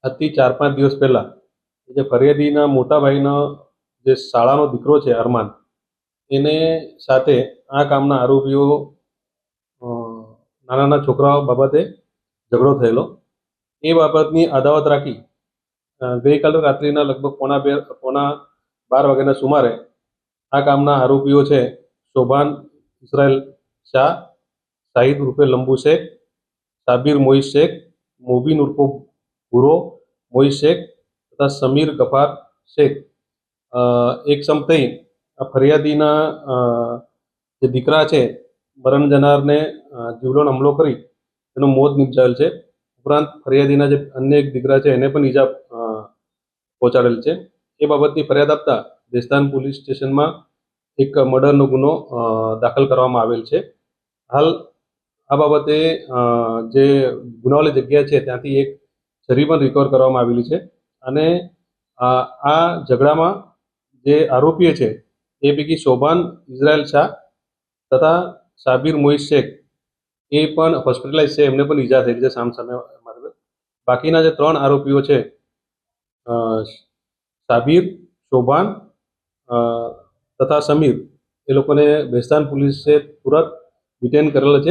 આજથી 4-5 દિવસ પહેલા જે ફરિયાદીના મોટા ભાઈનો જે શાળાનો દીકરો છે અરમાન, એને સાથે આ કામના આરોપીઓ નાના છોકરાઓ બાબતે ઝઘડો થયેલો. એ બાબતની અદાવત રાખી ગઈકાલે રાત્રિના લગભગ પોણા 12 વાગ્યાના સુમારે આ કામના આરોપીઓ છે શોભાન ઇઝરાયલ શાહ, શાહિદ ઉર્ફે લંબુ શેખ, સાબિર મોઈઝ શેખ, મોબીન ઉર્ફે ભૂરો મોઈઝ શેખ તથા સમીર ગફાર શેખ એક સમ થઈ આ ફરિયાદીના જે દીકરા છે મરણ જનારને જીવલેણ હુમલો કરી એનું મોત નિપજાવેલ છે. ઉપરાંત ફરિયાદીના જે અન્ય એક દીકરા છે એને પણ ઈજા પહોંચાડેલ છે. એ બાબતની ફરિયાદ આપતા દેસ્તાન પોલીસ સ્ટેશનમાં એક મર્ડરનો ગુનો દાખલ કરવામાં આવેલ છે. હાલ આ બાબતે જે ગુનાવાળી જગ્યા છે ત્યાંથી એક છરી પણ રિકવર કરવામાં આવેલી છે અને આ ઝઘડામાં જે આરોપીઓ છે એ પૈકી શોભાન ઇઝરાયલ શાહ તથા સાબિર મોઈઝ શેખ એ પણ હોસ્પિટલાઇઝ છે, એમને પણ ઈજા થઈ છે સામસામે. બાકીના જે 3 આરોપીઓ છે સાબિર, શોભાન તથા સમીર, એ લોકોને ભેસ્તાન પોલીસે તુરંત ડિટેન કરેલા છે.